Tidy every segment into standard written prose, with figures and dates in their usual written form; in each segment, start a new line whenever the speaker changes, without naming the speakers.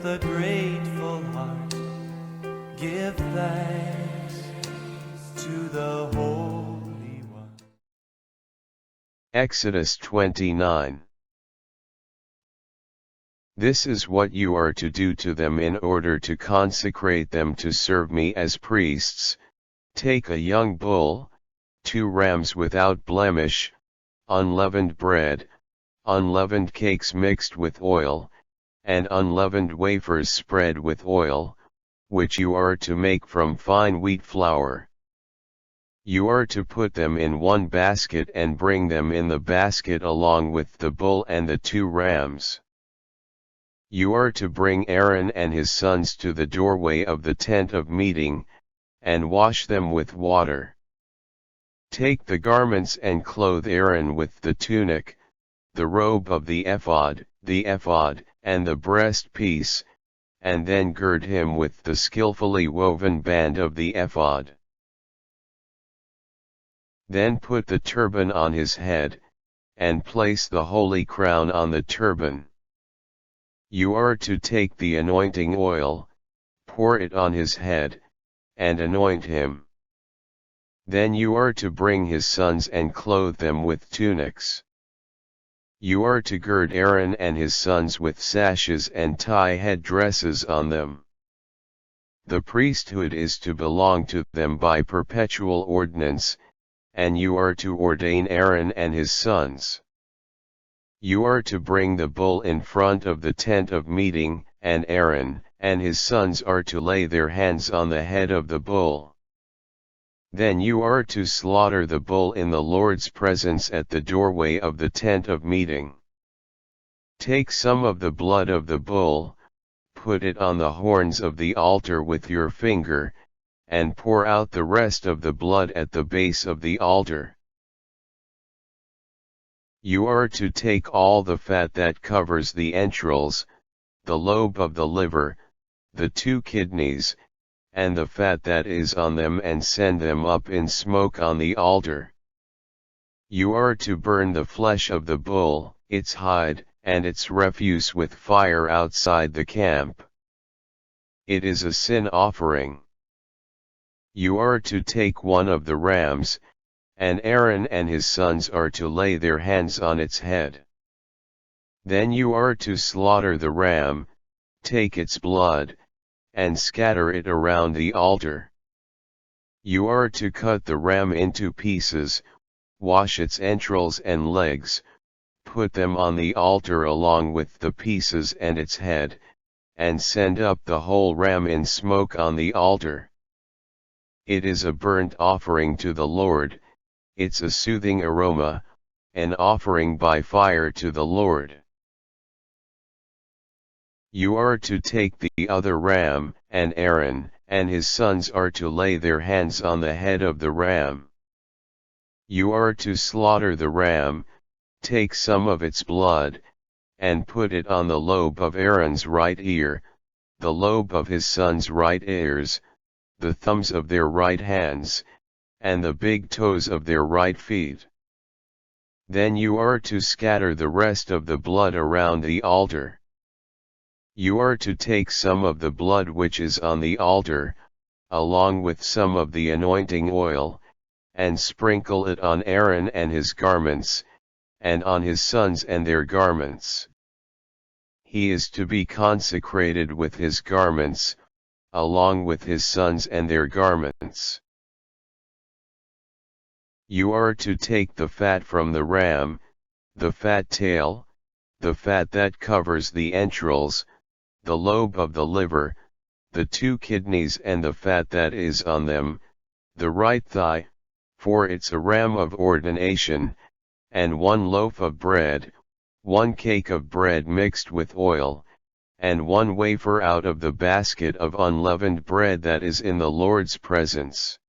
with a grateful heart, give thanks to the Holy One.
Exodus 29. This is what you are to do to them in order to consecrate them to serve me as priests. Take a young bull, 2 rams without blemish, unleavened bread, unleavened cakes mixed with oil, and unleavened wafers spread with oil, which you are to make from fine wheat flour. You are to put them in one basket and bring them in the basket along with the bull and the 2 rams. You are to bring Aaron and his sons to the doorway of the tent of meeting, and wash them with water. Take the garments and clothe Aaron with the tunic, the robe of the ephod, and the breastpiece, and then gird him with the skillfully woven band of the ephod. Then put the turban on his head, and place the holy crown on the turban. You are to take the anointing oil, pour it on his head, and anoint him. Then you are to bring his sons and clothe them with tunics. You are to gird Aaron and his sons with sashes and tie head dresses on them. The priesthood is to belong to them by perpetual ordinance, and you are to ordain Aaron and his sons. You are to bring the bull in front of the tent of meeting, and Aaron and his sons are to lay their hands on the head of the bull. Then you are to slaughter the bull in the Lord's presence at the doorway of the tent of meeting. Take some of the blood of the bull, put it on the horns of the altar with your finger, and pour out the rest of the blood at the base of the altar. You are to take all the fat that covers the entrails, the lobe of the liver, the 2 kidneys, and the fat that is on them and send them up in smoke on the altar. You are to burn the flesh of the bull, its hide, and its refuse with fire outside the camp. It is a sin offering. You are to take one of the rams, and Aaron and his sons are to lay their hands on its head. Then you are to slaughter the ram, take its blood, and scatter it around the altar. You are to cut the ram into pieces, wash its entrails and legs, put them on the altar along with the pieces and its head, and send up the whole ram in smoke on the altar. It is a burnt offering to the Lord. It's a soothing aroma, an offering by fire to the Lord. You are to take the other ram, and Aaron and his sons are to lay their hands on the head of the ram. You are to slaughter the ram, take some of its blood, and put it on the lobe of Aaron's right ear, the lobe of his sons' right ears, the thumbs of their right hands, and the big toes of their right feet. Then you are to scatter the rest of the blood around the altar. You are to take some of the blood which is on the altar, along with some of the anointing oil, and sprinkle it on Aaron and his garments, and on his sons and their garments. He is to be consecrated with his garments, along with his sons and their garments. You are to take the fat from the ram, the fat tail, the fat that covers the entrails, the lobe of the liver, the 2 kidneys and the fat that is on them, the right thigh, for it's a ram of ordination, and 1 loaf of bread, 1 cake of bread mixed with oil, and 1 wafer out of the basket of unleavened bread that is in the Lord's presence.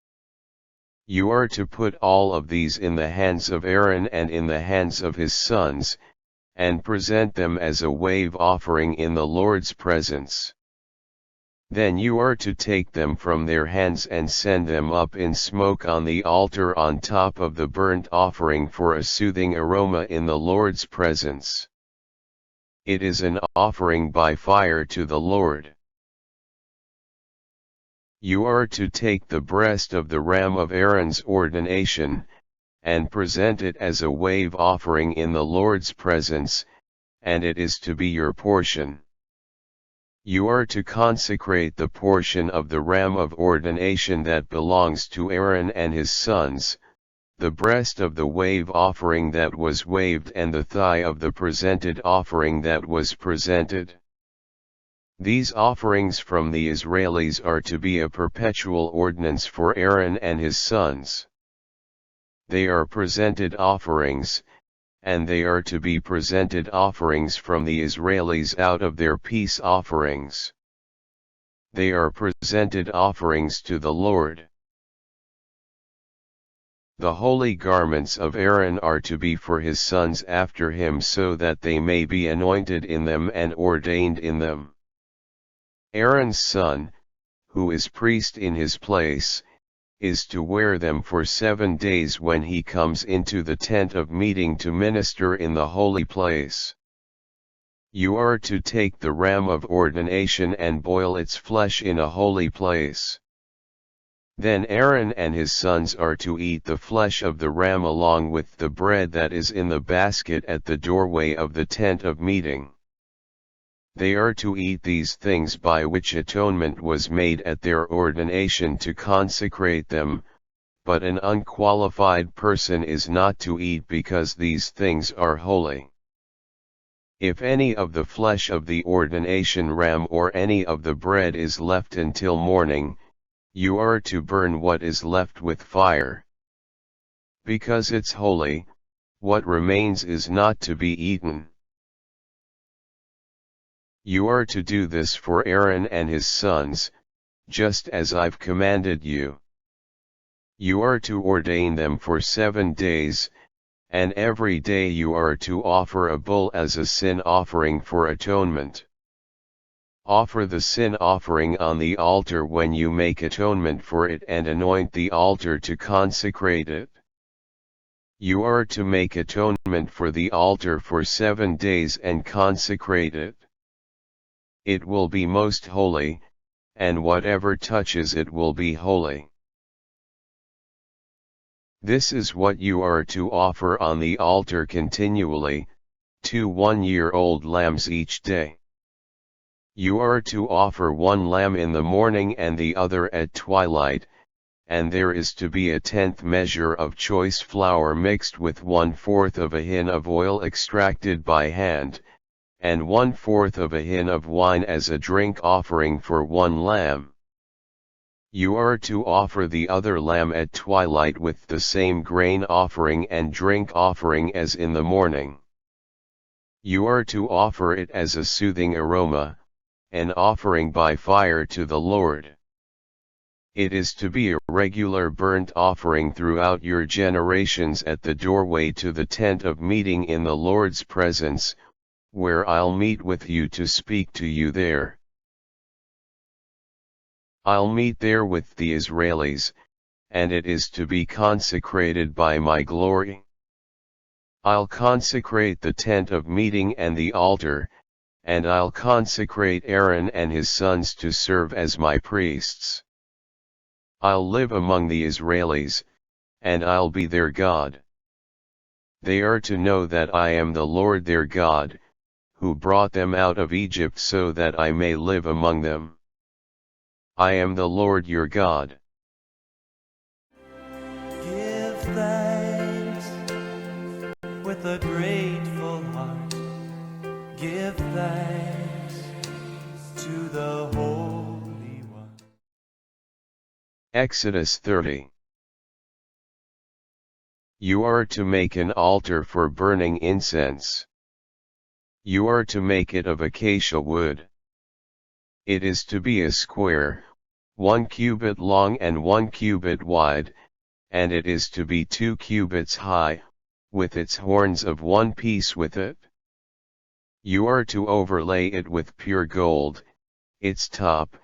You are to put all of these in the hands of Aaron and in the hands of his sons, and present them as a wave offering in the Lord's presence. Then you are to take them from their hands and send them up in smoke on the altar on top of the burnt offering for a soothing aroma in the Lord's presence. it is an offering by fire to the Lord. You are to take the breast of the ram of Aaron's ordination, and present it as a wave offering in the Lord's presence, and it is to be your portion. You are to consecrate the portion of the ram of ordination that belongs to Aaron and his sons, the breast of the wave offering that was waved and the thigh of the presented offering that was presented. These offerings from the Israelis are to be a perpetual ordinance for Aaron and his sons. They are presented offerings, and they are to be presented offerings from the Israelis out of their peace offerings. They are presented offerings to the Lord. The holy garments of Aaron are to be for his sons after him so that they may be anointed in them and ordained in them. Aaron's son, who is priest in his place, is to wear them for 7 days when he comes into the tent of meeting to minister in the holy place. You are to take the ram of ordination and boil its flesh in a holy place. Then Aaron and his sons are to eat the flesh of the ram along with the bread that is in the basket at the doorway of the tent of meeting. They are to eat these things by which atonement was made at their ordination to consecrate them, but an unqualified person is not to eat because these things are holy. If any of the flesh of the ordination ram or any of the bread is left until morning, you are to burn what is left with fire. Because it's holy, what remains is not to be eaten. You are to do this for Aaron and his sons, just as I've commanded you. You are to ordain them for 7 days, and every day you are to offer a bull as a sin offering for atonement. Offer the sin offering on the altar when you make atonement for it and anoint the altar to consecrate it. You are to make atonement for the altar for 7 days and consecrate it. It will be most holy, and whatever touches it will be holy. This is what you are to offer on the altar continually, 2 one-year-old lambs each day. You are to offer 1 lamb in the morning and the other at twilight, and there is to be a 10th measure of choice flour mixed with 1/4 of a hin of oil extracted by hand, and 1/4 of a hin of wine as a drink offering for 1 lamb. You are to offer the other lamb at twilight with the same grain offering and drink offering as in the morning. You are to offer it as a soothing aroma, an offering by fire to the Lord. It is to be a regular burnt offering throughout your generations at the doorway to the tent of meeting in the Lord's presence, where I'll meet with you to speak to you there. I'll meet there with the Israelis, and it is to be consecrated by my glory. I'll consecrate the tent of meeting and the altar, and I'll consecrate Aaron and his sons to serve as my priests. I'll live among the Israelis, and I'll be their God. They are to know that I am the Lord their God, who brought them out of Egypt so that I may live among them. I am the Lord your God.
Give thanks with a grateful heart. Give thanks to the Holy One.
Exodus 30. You are to make an altar for burning incense. You are to make it of acacia wood. It is to be a square, 1 cubit long and 1 cubit wide, and it is to be 2 cubits high, with its horns of 1 piece with it. You are to overlay it with pure gold, its top,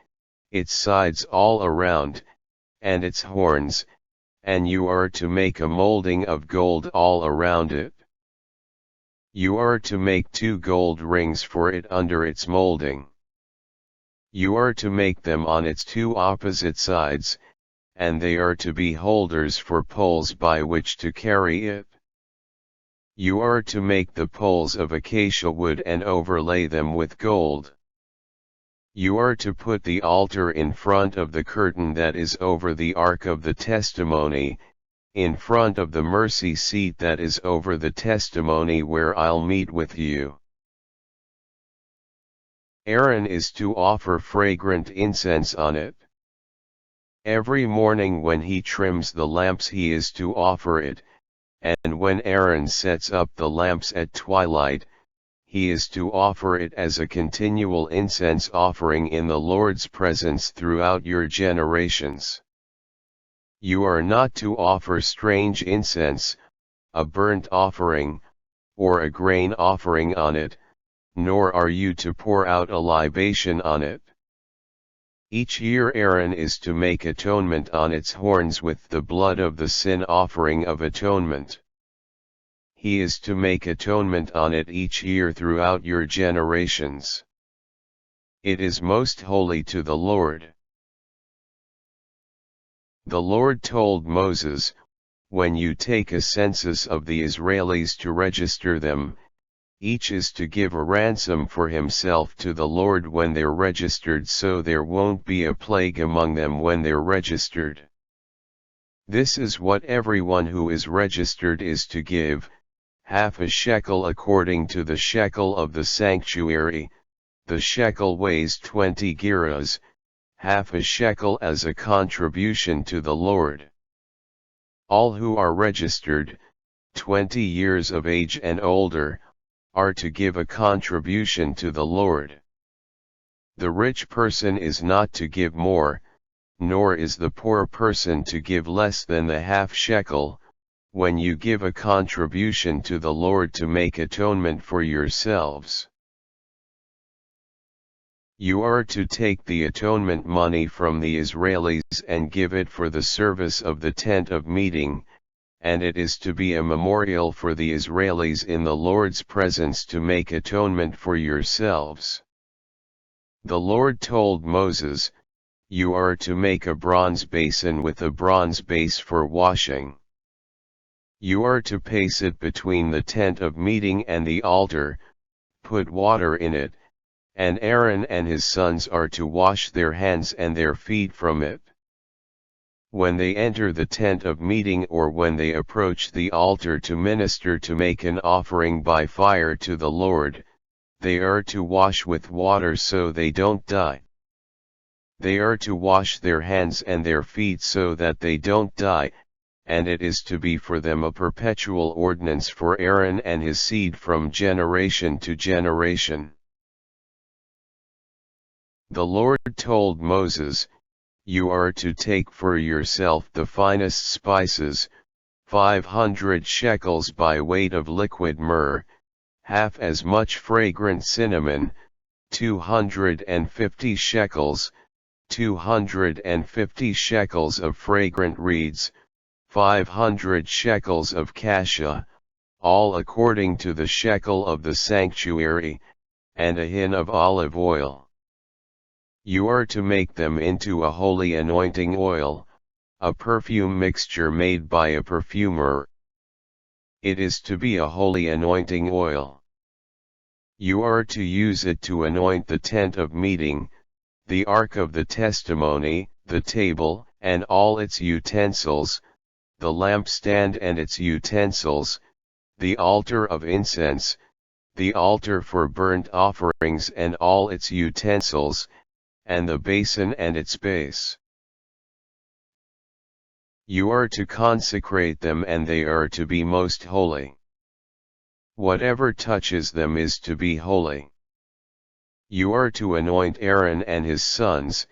its sides all around, and its horns, and you are to make a molding of gold all around it. You are to make 2 gold rings for it under its molding. You are to make them on its 2 opposite sides, and they are to be holders for poles by which to carry it. You are to make the poles of acacia wood and overlay them with gold. You are to put the altar in front of the curtain that is over the ark of the testimony, in front of the mercy seat that is over the testimony where I'll meet with you. Aaron is to offer fragrant incense on it. Every morning when he trims the lamps he is to offer it, and when Aaron sets up the lamps at twilight, he is to offer it as a continual incense offering in the Lord's presence throughout your generations. You are not to offer strange incense, a burnt offering, or a grain offering on it, nor are you to pour out a libation on it. Each year Aaron is to make atonement on its horns with the blood of the sin offering of atonement. He is to make atonement on it each year throughout your generations. It is most holy to the Lord. The Lord told Moses, when you take a census of the Israelis to register them, each is to give a ransom for himself to the Lord when they're registered, so there won't be a plague among them when they're registered. This is what everyone who is registered is to give: half a shekel according to the shekel of the sanctuary. The shekel weighs 20 gerahs, half a shekel as a contribution to the Lord. All who are registered, 20 years of age and older, are to give a contribution to the Lord. The rich person is not to give more, nor is the poor person to give less than the half shekel, when you give a contribution to the Lord to make atonement for yourselves. You are to take the atonement money from the Israelis and give it for the service of the tent of meeting, and it is to be a memorial for the Israelis in the Lord's presence to make atonement for yourselves. The Lord told Moses, you are to make a bronze basin with a bronze base for washing. You are to place it between the tent of meeting and the altar, put water in it, and Aaron and his sons are to wash their hands and their feet from it. When they enter the tent of meeting or when they approach the altar to minister to make an offering by fire to the Lord, they are to wash with water so they don't die. They are to wash their hands and their feet so that they don't die, and it is to be for them a perpetual ordinance for Aaron and his seed from generation to generation. The Lord told Moses, you are to take for yourself the finest spices, 500 shekels by weight of liquid myrrh, half as much fragrant cinnamon, 250 shekels, 250 shekels of fragrant reeds, 500 shekels of cassia, all according to the shekel of the sanctuary, and a hin of olive oil. You are to make them into a holy anointing oil, a perfume mixture made by a perfumer. It is to be a holy anointing oil. You are to use it to anoint the tent of meeting, the ark of the testimony, the table, and all its utensils, the lampstand and its utensils, the altar of incense, the altar for burnt offerings and all its utensils, and the basin and its base. You are to consecrate them and they are to be most holy. Whatever touches them is to be holy. You are to anoint Aaron and his sons,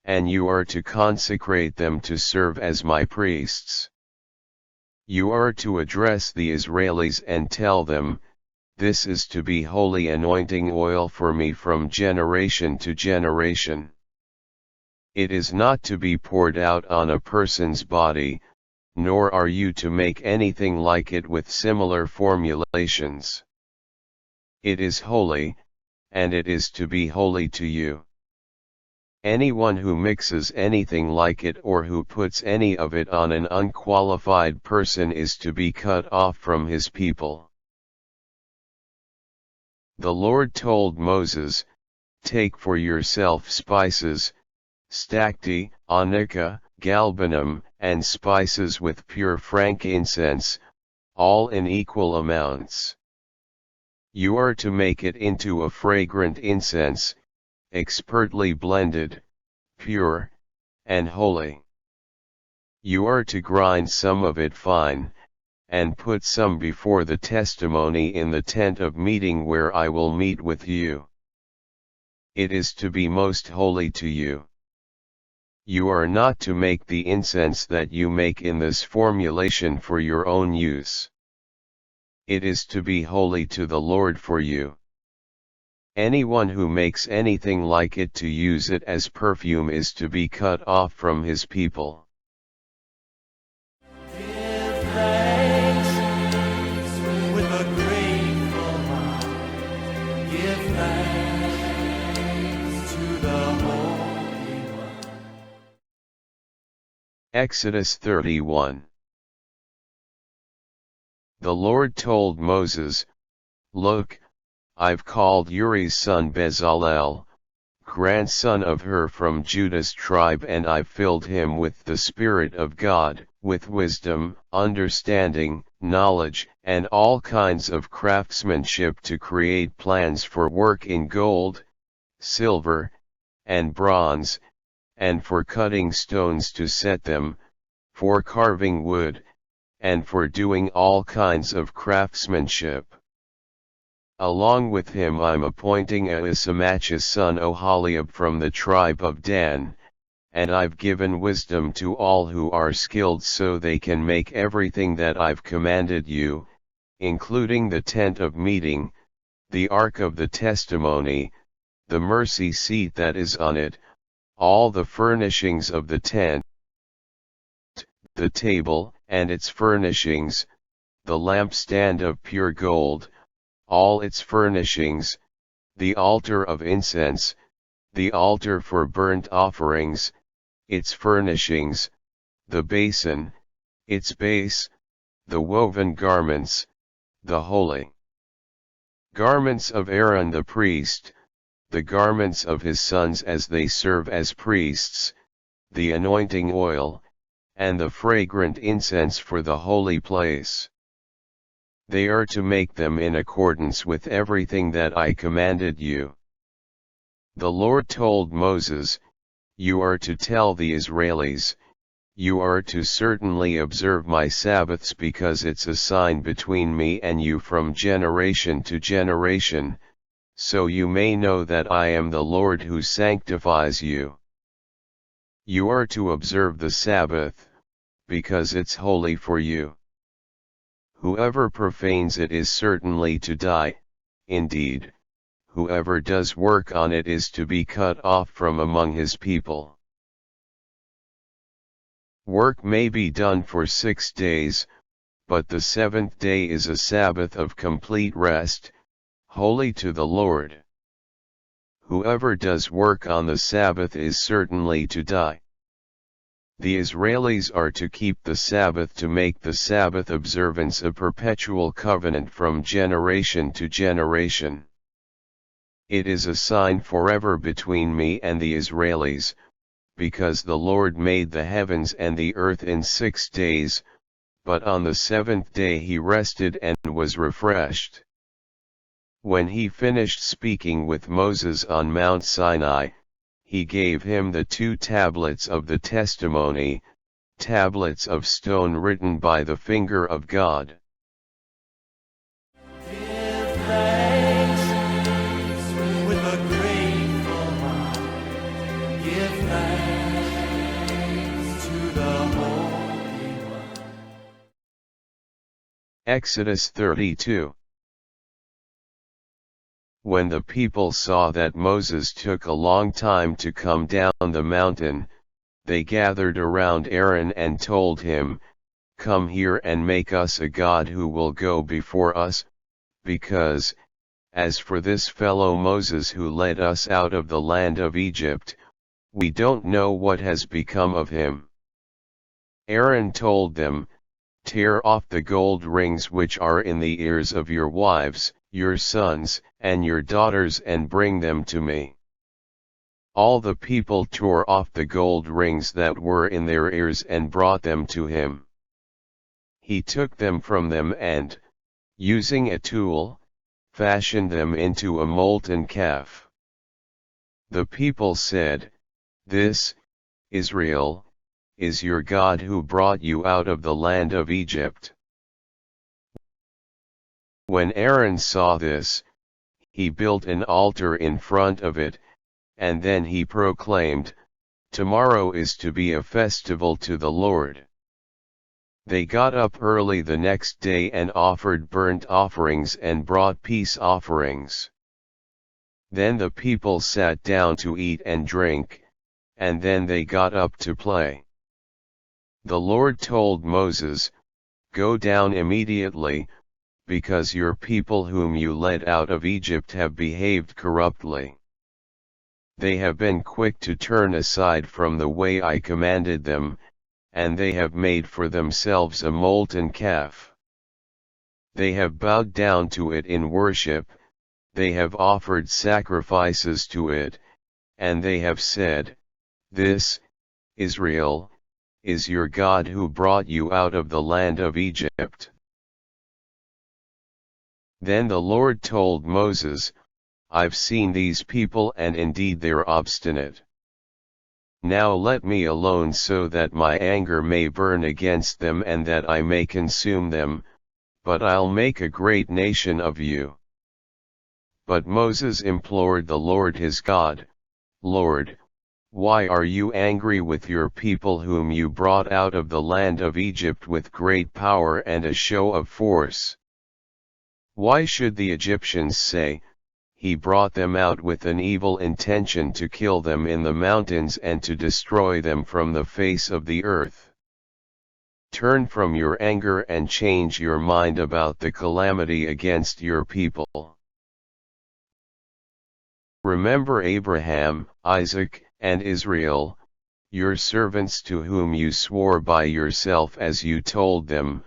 and you are to consecrate them to serve as my priests. You are to address the Israelis and tell them, this is to be holy anointing oil for me from generation to generation. It is not to be poured out on a person's body, nor are you to make anything like it with similar formulations. it is holy, and it is to be holy to you. Anyone who mixes anything like it or who puts any of it on an unqualified person is to be cut off from his people. The Lord told Moses, "Take for yourself spices, stacte, onycha, galbanum, and spices with pure frankincense, all in equal amounts. You are to make it into a fragrant incense, expertly blended, pure, and holy. You are to grind some of it fine, and put some before the testimony in the tent of meeting where I will meet with you. It is to be most holy to you. You are not to make the incense that you make in this formulation for your own use. It is to be holy to the Lord for you. Anyone who makes anything like it to use it as perfume is to be cut off from his people."
Give thanks with a grateful heart. Give thanks to the Holy One.
Exodus 31. The Lord told Moses, "Look, I've called Uri's son Bezalel, grandson of Hur from Judah's tribe, and I've filled him with the Spirit of God, with wisdom, understanding, knowledge, and all kinds of craftsmanship to create plans for work in gold, silver, and bronze, and for cutting stones to set them, for carving wood, and for doing all kinds of craftsmanship. Along with him I'm appointing Ahisamach's son Oholiab from the tribe of Dan, and I've given wisdom to all who are skilled so they can make everything that I've commanded you, including the tent of meeting, the ark of the testimony, the mercy seat that is on it, all the furnishings of the tent, the table and its furnishings, the lampstand of pure gold, all its furnishings, the altar of incense, the altar for burnt offerings, its furnishings, the basin, its base, the woven garments, the holy garments of Aaron the priest, the garments of his sons as they serve as priests, the anointing oil, and the fragrant incense for the holy place. They are to make them in accordance with everything that I commanded you." The Lord told Moses, "You are to tell the Israelis, you are to certainly observe my Sabbaths because it's a sign between me and you from generation to generation, so you may know that I am the Lord who sanctifies you. You are to observe the Sabbath, because it's holy for you. Whoever profanes it is certainly to die, indeed, whoever does work on it is to be cut off from among his people. Work may be done for 6 days, but the 7th day is a Sabbath of complete rest, holy to the Lord. Whoever does work on the Sabbath is certainly to die." The Israelis are to keep the Sabbath to make the Sabbath observance a perpetual covenant from generation to generation. It is a sign forever between me and the Israelis, because the Lord made the heavens and the earth in 6 days, but on the 7th day he rested and was refreshed. When he finished speaking with Moses on Mount Sinai, he gave him the 2 tablets of the testimony, tablets of stone written by the finger of God.
Give thanks with a grateful heart. Give thanks to the Holy One.
Exodus 32. When the people saw that Moses took a long time to come down the mountain, they gathered around Aaron and told him, "Come here and make us a god who will go before us, because, as for this fellow Moses who led us out of the land of Egypt, we don't know what has become of him." Aaron told them, "Tear off the gold rings which are in the ears of your wives, your sons, and your daughters, and bring them to me." All the people tore off the gold rings that were in their ears and brought them to him. He took them from them and, using a tool, fashioned them into a molten calf. The people said, "This, Israel, is your God who brought you out of the land of Egypt." When Aaron saw this, he built an altar in front of it, and then he proclaimed, "Tomorrow is to be a festival to the Lord." They got up early the next day and offered burnt offerings and brought peace offerings. Then the people sat down to eat and drink, and then they got up to play. The Lord told Moses, "Go down immediately, because your people whom you led out of Egypt have behaved corruptly. They have been quick to turn aside from the way I commanded them, and they have made for themselves a molten calf. They have bowed down to it in worship, they have offered sacrifices to it, and they have said, 'This, Israel, is your God who brought you out of the land of Egypt.'" Then the Lord told Moses, "I've seen these people, and indeed they're obstinate. Now let me alone so that my anger may burn against them and that I may consume them, but I'll make a great nation of you." But Moses implored the Lord his God, "Lord, why are you angry with your people whom you brought out of the land of Egypt with great power and a show of force? Why should the Egyptians say, 'He brought them out with an evil intention to kill them in the mountains and to destroy them from the face of the earth'? Turn from your anger and change your mind about the calamity against your people. Remember Abraham, Isaac, and Israel, your servants to whom you swore by yourself as you told them,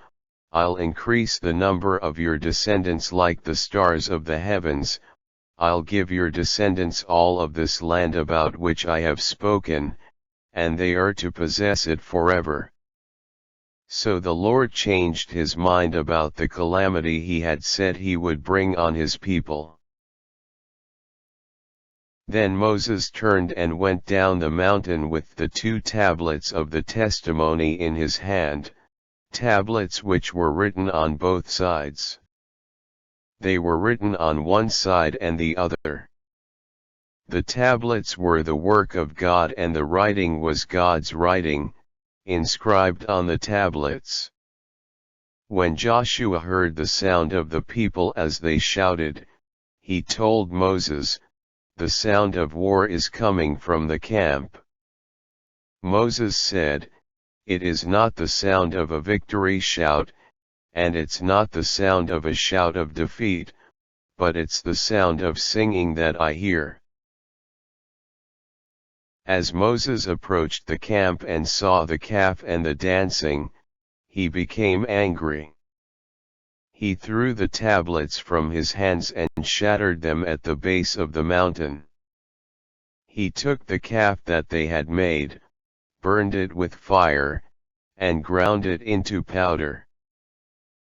'I'll increase the number of your descendants like the stars of the heavens, I'll give your descendants all of this land about which I have spoken, and they are to possess it forever.'" So the Lord changed his mind about the calamity he had said he would bring on his people. Then Moses turned and went down the mountain with the 2 tablets of the testimony in his hand, tablets which were written on both sides. They were written on one side and the other. The tablets were the work of God, and the writing was God's writing, inscribed on the tablets. When Joshua heard the sound of the people as they shouted, he told Moses, "The sound of war is coming from the camp." Moses said, "It is not the sound of a victory shout, and it's not the sound of a shout of defeat, but it's the sound of singing that I hear." As Moses approached the camp and saw the calf and the dancing, he became angry. He threw the tablets from his hands and shattered them at the base of the mountain. He took the calf that they had made, burned it with fire, and ground it into powder.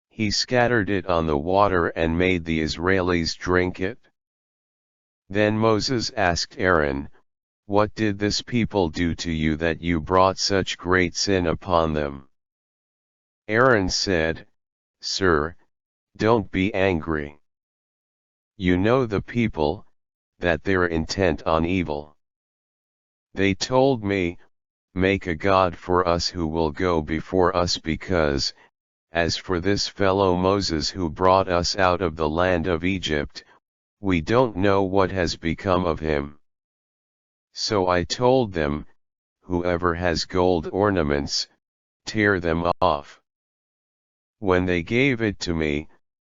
He scattered it on the water and made the Israelis drink it. Then Moses asked Aaron, "What did this people do to you that you brought such great sin upon them?" Aaron said, "Sir, don't be angry. You know the people, that they're intent on evil. They told me, 'Make a god for us who will go before us, because, as for this fellow Moses who brought us out of the land of Egypt, we don't know what has become of him.' So I told them, 'Whoever has gold ornaments, tear them off.' When they gave it to me,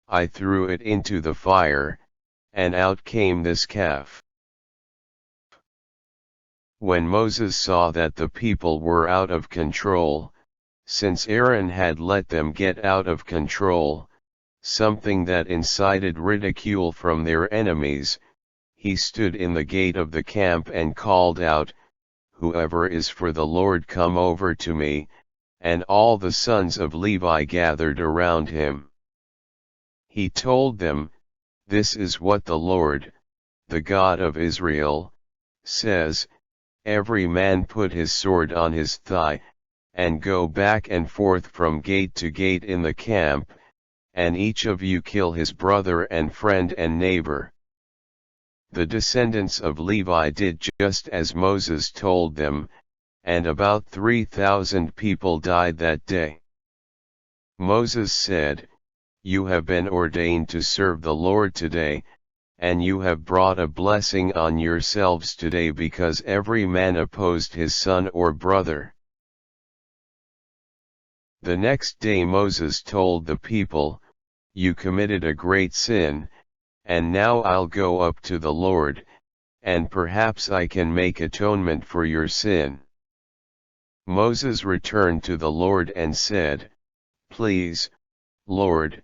I threw it into the fire, and out came this calf. When Moses saw that the people were out of control, since Aaron had let them get out of control, something that incited ridicule from their enemies, he stood in the gate of the camp and called out, "Whoever is for the Lord, come over to me," and all the sons of Levi gathered around him. He told them, "This is what the Lord, the God of Israel, says, every man put his sword on his thigh, and go back and forth from gate to gate in the camp, and each of you kill his brother and friend and neighbor." The descendants of Levi did just as Moses told them, and about 3,000 people died that day. Moses said, "You have been ordained to serve the Lord today, and you have brought a blessing on yourselves today because every man opposed his son or brother." The next day Moses told the people, "You committed a great sin, and now I'll go up to the Lord, and perhaps I can make atonement for your sin." Moses returned to the Lord and said, "Please, Lord,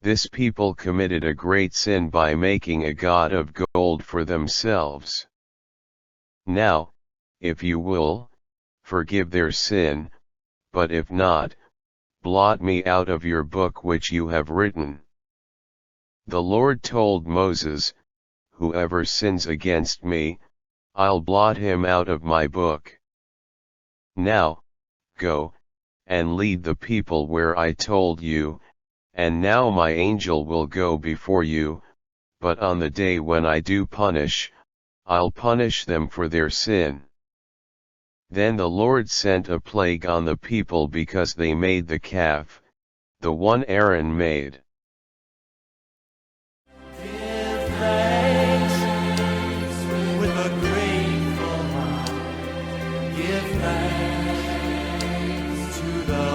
this people committed a great sin by making a god of gold for themselves. Now, if you will, forgive their sin, but if not, blot me out of your book which you have written." The Lord told Moses, "Whoever sins against me, I'll blot him out of my book. Now, go, and lead the people where I told you, and now my angel will go before you, but on the day when I do punish, I'll punish them for their sin." Then the Lord sent a plague on the people because they made the calf, the one Aaron made.
Give thanks with a grateful heart. Give thanks to the